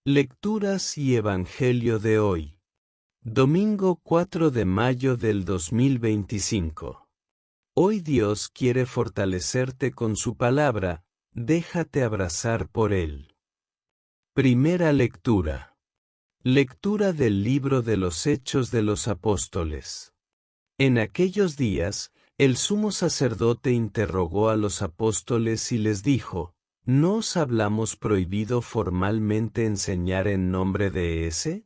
Lecturas y Evangelio de hoy. Domingo 4 de mayo del 2025. Hoy Dios quiere fortalecerte con su palabra, déjate abrazar por Él. Primera lectura. Lectura del libro de los Hechos de los Apóstoles. En aquellos días, el sumo sacerdote interrogó a los apóstoles y les dijo: ¿No os hablamos prohibido formalmente enseñar en nombre de ese?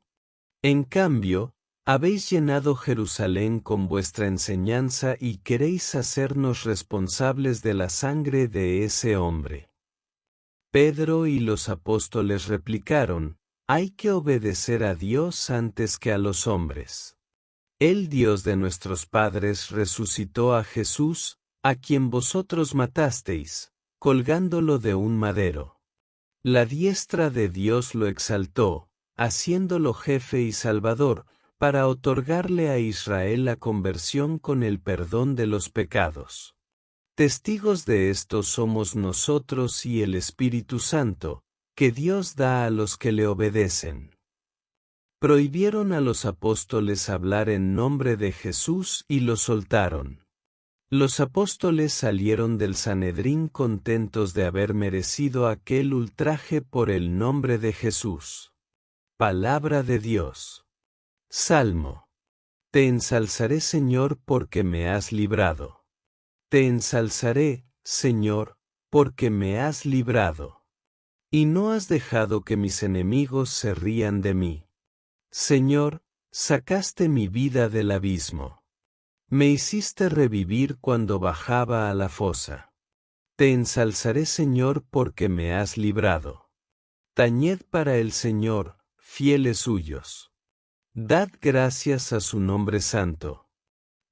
En cambio, habéis llenado Jerusalén con vuestra enseñanza y queréis hacernos responsables de la sangre de ese hombre. Pedro y los apóstoles replicaron: hay que obedecer a Dios antes que a los hombres. El Dios de nuestros padres resucitó a Jesús, a quien vosotros matasteis, colgándolo de un madero. La diestra de Dios lo exaltó, haciéndolo jefe y salvador, para otorgarle a Israel la conversión con el perdón de los pecados. Testigos de esto somos nosotros y el Espíritu Santo, que Dios da a los que le obedecen. Prohibieron a los apóstoles hablar en nombre de Jesús y lo soltaron. Los apóstoles salieron del Sanedrín contentos de haber merecido aquel ultraje por el nombre de Jesús. Palabra de Dios. Salmo. Te ensalzaré, Señor, porque me has librado. Te ensalzaré, Señor, porque me has librado. Y no has dejado que mis enemigos se rían de mí. Señor, sacaste mi vida del abismo. Me hiciste revivir cuando bajaba a la fosa. Te ensalzaré, Señor, porque me has librado. Tañed para el Señor, fieles suyos. Dad gracias a su nombre santo.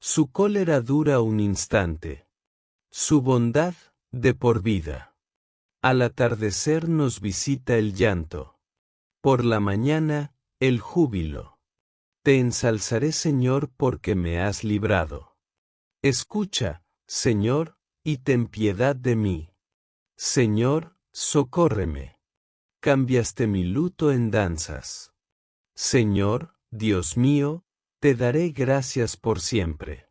Su cólera dura un instante. Su bondad, de por vida. Al atardecer nos visita el llanto. Por la mañana, el júbilo. Te ensalzaré, Señor, porque me has librado. Escucha, Señor, y ten piedad de mí. Señor, socórreme. Cambiaste mi luto en danzas. Señor, Dios mío, te daré gracias por siempre.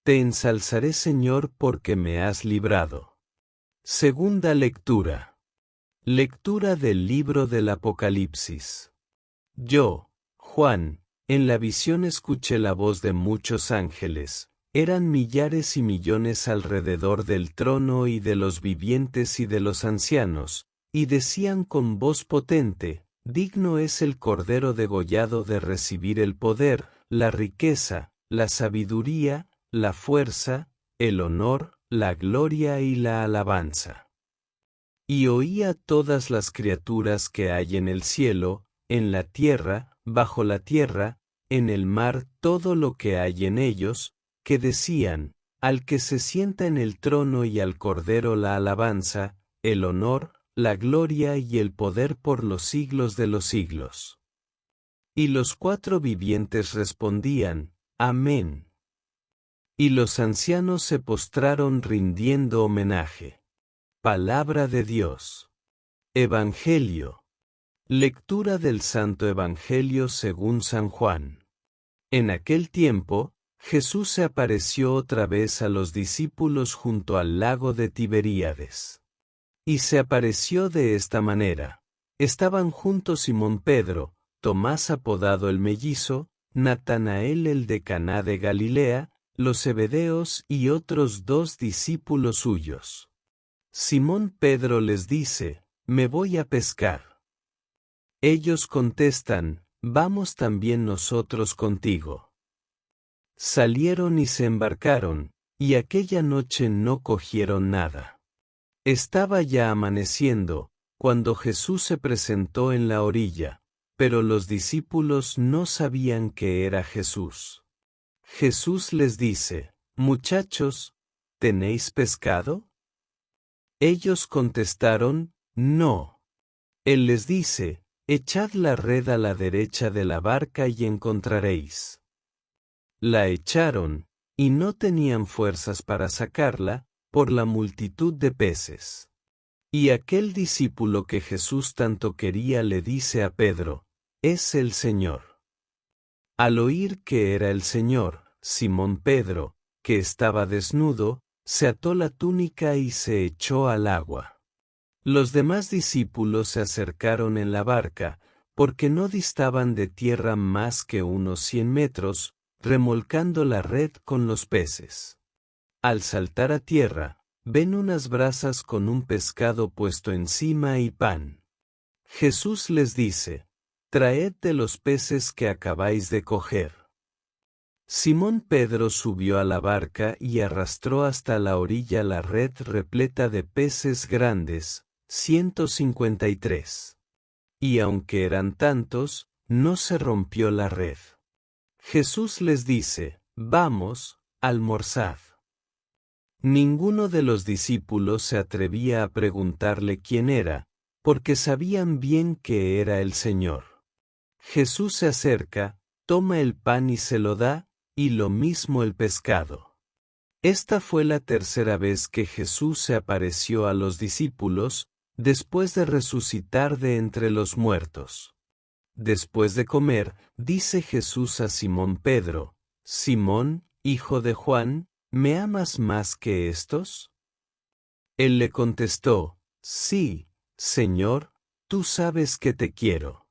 Te ensalzaré, Señor, porque me has librado. Segunda lectura. Lectura del libro del Apocalipsis. Yo, Juan, en la visión escuché la voz de muchos ángeles, eran millares y millones alrededor del trono y de los vivientes y de los ancianos, y decían con voz potente: digno es el Cordero degollado de recibir el poder, la riqueza, la sabiduría, la fuerza, el honor, la gloria y la alabanza. Y oía todas las criaturas que hay en el cielo, en la tierra, bajo la tierra, en el mar, todo lo que hay en ellos, que decían: al que se sienta en el trono y al Cordero la alabanza, el honor, la gloria y el poder por los siglos de los siglos. Y los cuatro vivientes respondían: Amén. Y los ancianos se postraron rindiendo homenaje. Palabra de Dios. Evangelio. Lectura del Santo Evangelio según San Juan. En aquel tiempo, Jesús se apareció otra vez a los discípulos junto al lago de Tiberíades. Y se apareció de esta manera. Estaban juntos Simón Pedro, Tomás apodado el Mellizo, Natanael el de Caná de Galilea, los Zebedeos y otros dos discípulos suyos. Simón Pedro les dice: me voy a pescar. Ellos contestan: vamos también nosotros contigo. Salieron y se embarcaron, y aquella noche no cogieron nada. Estaba ya amaneciendo, cuando Jesús se presentó en la orilla, pero los discípulos no sabían que era Jesús. Jesús les dice: muchachos, ¿tenéis pescado? Ellos contestaron: no. Él les dice: echad la red a la derecha de la barca y encontraréis. La echaron, y no tenían fuerzas para sacarla, por la multitud de peces. Y aquel discípulo que Jesús tanto quería le dice a Pedro, «Es el Señor». Al oír que era el Señor, Simón Pedro, que estaba desnudo, se ató la túnica y se echó al agua. Los demás discípulos se acercaron en la barca, porque no distaban de tierra más que unos 100 metros, remolcando la red con los peces. Al saltar a tierra, ven unas brasas con un pescado puesto encima y pan. Jesús les dice, «Traed de los peces que acabáis de coger». Simón Pedro subió a la barca y arrastró hasta la orilla la red repleta de peces grandes, 153. Y aunque eran tantos, no se rompió la red. Jesús les dice, «Vamos, almorzad». Ninguno de los discípulos se atrevía a preguntarle quién era, porque sabían bien que era el Señor. Jesús se acerca, toma el pan y se lo da, y lo mismo el pescado. Esta fue la tercera vez que Jesús se apareció a los discípulos, después de resucitar de entre los muertos. Después de comer, dice Jesús a Simón Pedro, «Simón, hijo de Juan, ¿me amas más que estos?» Él le contestó, «Sí, Señor, tú sabes que te quiero».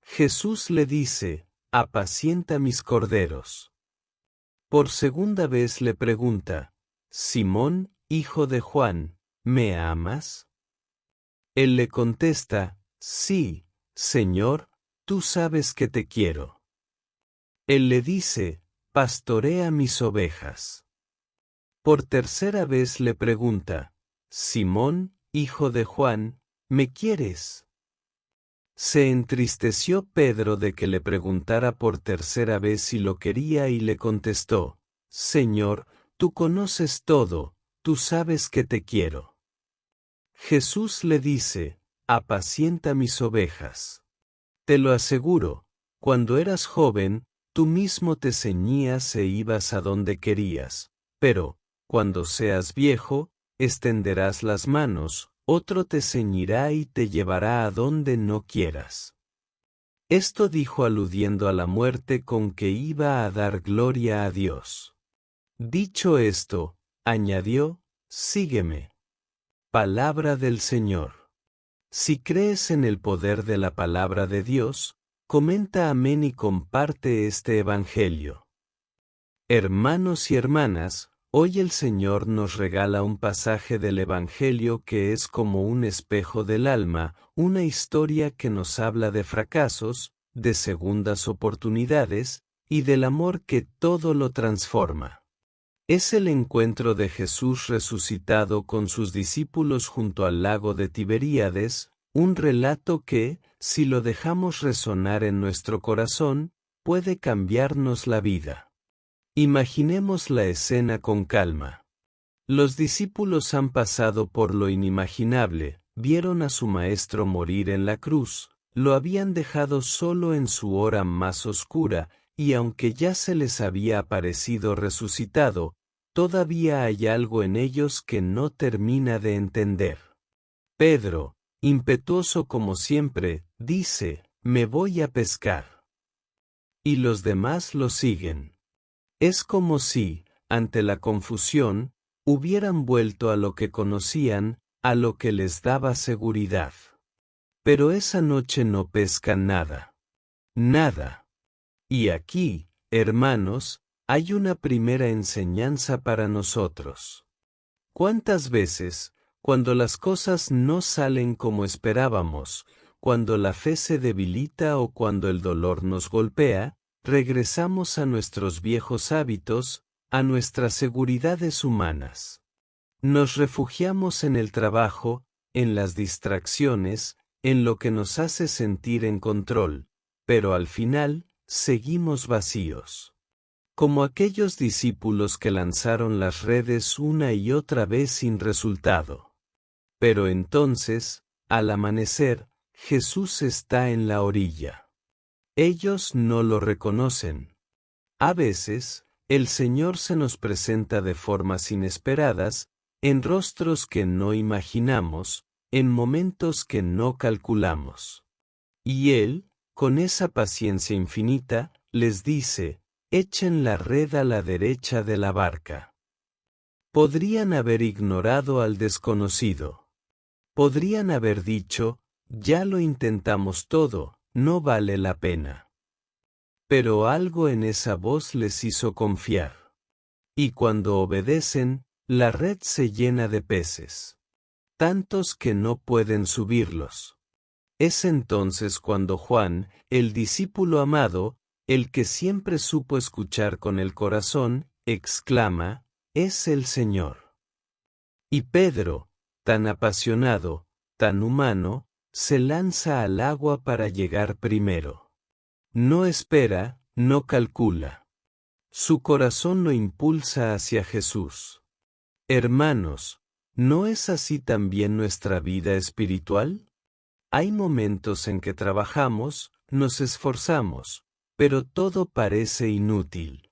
Jesús le dice, «Apacienta mis corderos». Por segunda vez le pregunta, «Simón, hijo de Juan, ¿me amas?» Él le contesta, «Sí, Señor, tú sabes que te quiero». Él le dice, «Pastorea mis ovejas». Por tercera vez le pregunta, «Simón, hijo de Juan, ¿me quieres?» Se entristeció Pedro de que le preguntara por tercera vez si lo quería y le contestó, «Señor, tú conoces todo, tú sabes que te quiero». Jesús le dice, «Apacienta mis ovejas». Te lo aseguro, cuando eras joven, tú mismo te ceñías e ibas a donde querías, pero, cuando seas viejo, extenderás las manos, otro te ceñirá y te llevará a donde no quieras. Esto dijo aludiendo a la muerte con que iba a dar gloria a Dios. Dicho esto, añadió, «Sígueme». Palabra del Señor. Si crees en el poder de la palabra de Dios, comenta amén y comparte este Evangelio. Hermanos y hermanas, hoy el Señor nos regala un pasaje del Evangelio que es como un espejo del alma, una historia que nos habla de fracasos, de segundas oportunidades, y del amor que todo lo transforma. Es el encuentro de Jesús resucitado con sus discípulos junto al lago de Tiberíades, un relato que, si lo dejamos resonar en nuestro corazón, puede cambiarnos la vida. Imaginemos la escena con calma. Los discípulos han pasado por lo inimaginable, vieron a su maestro morir en la cruz, lo habían dejado solo en su hora más oscura, y aunque ya se les había aparecido resucitado, todavía hay algo en ellos que no termina de entender. Pedro, impetuoso como siempre, dice, «Me voy a pescar». Y los demás lo siguen. Es como si, ante la confusión, hubieran vuelto a lo que conocían, a lo que les daba seguridad. Pero esa noche no pescan nada. Nada. Y aquí, hermanos, hay una primera enseñanza para nosotros. ¿Cuántas veces, cuando las cosas no salen como esperábamos, cuando la fe se debilita o cuando el dolor nos golpea, regresamos a nuestros viejos hábitos, a nuestras seguridades humanas? Nos refugiamos en el trabajo, en las distracciones, en lo que nos hace sentir en control, pero al final, seguimos vacíos. Como aquellos discípulos que lanzaron las redes una y otra vez sin resultado. Pero entonces, al amanecer, Jesús está en la orilla. Ellos no lo reconocen. A veces, el Señor se nos presenta de formas inesperadas, en rostros que no imaginamos, en momentos que no calculamos. Y Él, con esa paciencia infinita, les dice, echen la red a la derecha de la barca. Podrían haber ignorado al desconocido. Podrían haber dicho, ya lo intentamos todo, no vale la pena. Pero algo en esa voz les hizo confiar. Y cuando obedecen, la red se llena de peces. Tantos que no pueden subirlos. Es entonces cuando Juan, el discípulo amado, el que siempre supo escuchar con el corazón, exclama, es el Señor. Y Pedro, tan apasionado, tan humano, se lanza al agua para llegar primero. No espera, no calcula. Su corazón lo impulsa hacia Jesús. Hermanos, ¿no es así también nuestra vida espiritual? Hay momentos en que trabajamos, nos esforzamos, pero todo parece inútil.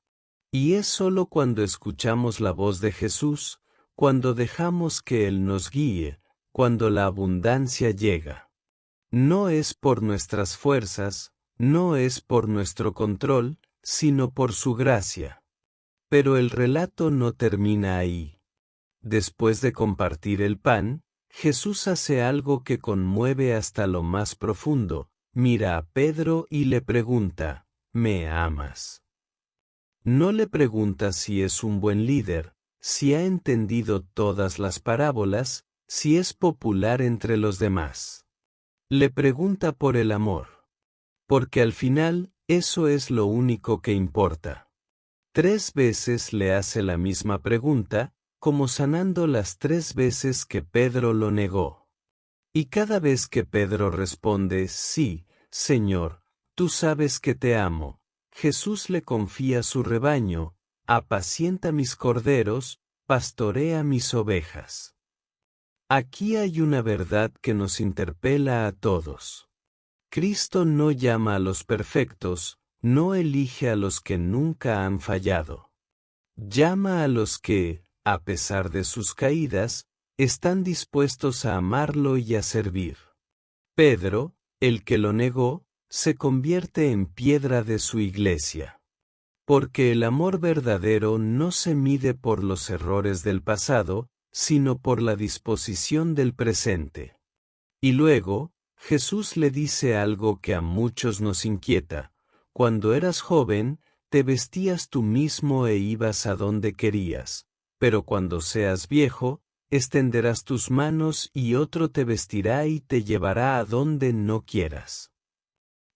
Y es solo cuando escuchamos la voz de Jesús, cuando dejamos que Él nos guíe, cuando la abundancia llega. No es por nuestras fuerzas, no es por nuestro control, sino por su gracia. Pero el relato no termina ahí. Después de compartir el pan, Jesús hace algo que conmueve hasta lo más profundo, mira a Pedro y le pregunta, ¿me amas? No le pregunta si es un buen líder, si ha entendido todas las parábolas, si es popular entre los demás. Le pregunta por el amor. Porque al final, eso es lo único que importa. 3 veces le hace la misma pregunta, como sanando las 3 veces que Pedro lo negó. Y cada vez que Pedro responde, sí, Señor, tú sabes que te amo, Jesús le confía su rebaño, apacienta mis corderos, pastorea mis ovejas. Aquí hay una verdad que nos interpela a todos. Cristo no llama a los perfectos, no elige a los que nunca han fallado. Llama a los que, a pesar de sus caídas, están dispuestos a amarlo y a servir. Pedro, el que lo negó, se convierte en piedra de su iglesia. Porque el amor verdadero no se mide por los errores del pasado, sino por la disposición del presente. Y luego, Jesús le dice algo que a muchos nos inquieta. Cuando eras joven, te vestías tú mismo e ibas a donde querías, pero cuando seas viejo, extenderás tus manos y otro te vestirá y te llevará a donde no quieras.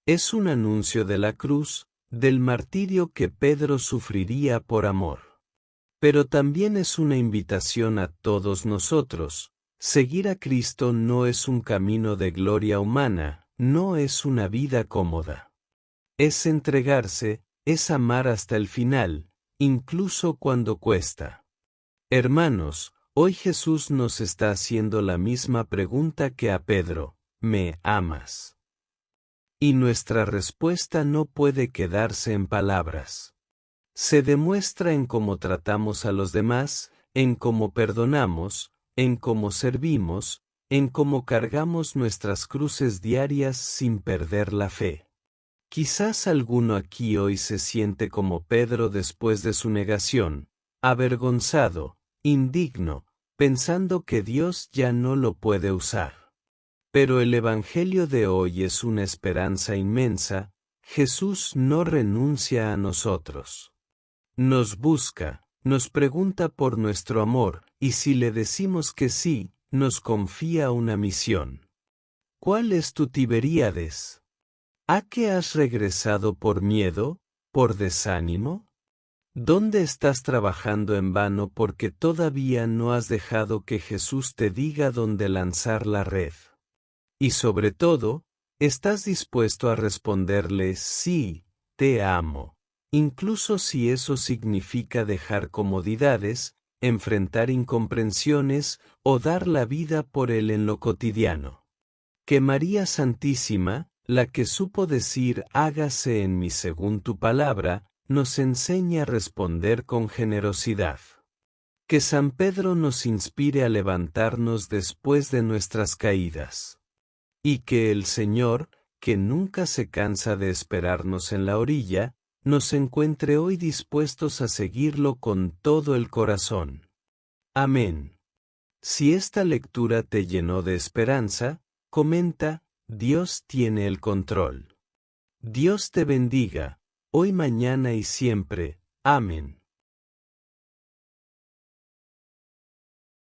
Es un anuncio de la cruz, del martirio que Pedro sufriría por amor. Pero también es una invitación a todos nosotros. Seguir a Cristo no es un camino de gloria humana, no es una vida cómoda. Es entregarse, es amar hasta el final, incluso cuando cuesta. Hermanos, hoy Jesús nos está haciendo la misma pregunta que a Pedro, ¿me amas? Y nuestra respuesta no puede quedarse en palabras. Se demuestra en cómo tratamos a los demás, en cómo perdonamos, en cómo servimos, en cómo cargamos nuestras cruces diarias sin perder la fe. Quizás alguno aquí hoy se siente como Pedro después de su negación, avergonzado, indigno, pensando que Dios ya no lo puede usar. Pero el Evangelio de hoy es una esperanza inmensa. Jesús no renuncia a nosotros. Nos busca, nos pregunta por nuestro amor, y si le decimos que sí, nos confía una misión. ¿Cuál es tu Tiberíades? ¿A qué has regresado por miedo, por desánimo? ¿Dónde estás trabajando en vano porque todavía no has dejado que Jesús te diga dónde lanzar la red? Y sobre todo, ¿estás dispuesto a responderle sí, te amo? Incluso si eso significa dejar comodidades, enfrentar incomprensiones o dar la vida por él en lo cotidiano. Que María Santísima, la que supo decir hágase en mí según tu palabra, nos enseñe a responder con generosidad. Que San Pedro nos inspire a levantarnos después de nuestras caídas. Y que el Señor, que nunca se cansa de esperarnos en la orilla, nos encuentre hoy dispuestos a seguirlo con todo el corazón. Amén. Si esta lectura te llenó de esperanza, comenta, Dios tiene el control. Dios te bendiga, hoy, mañana y siempre. Amén.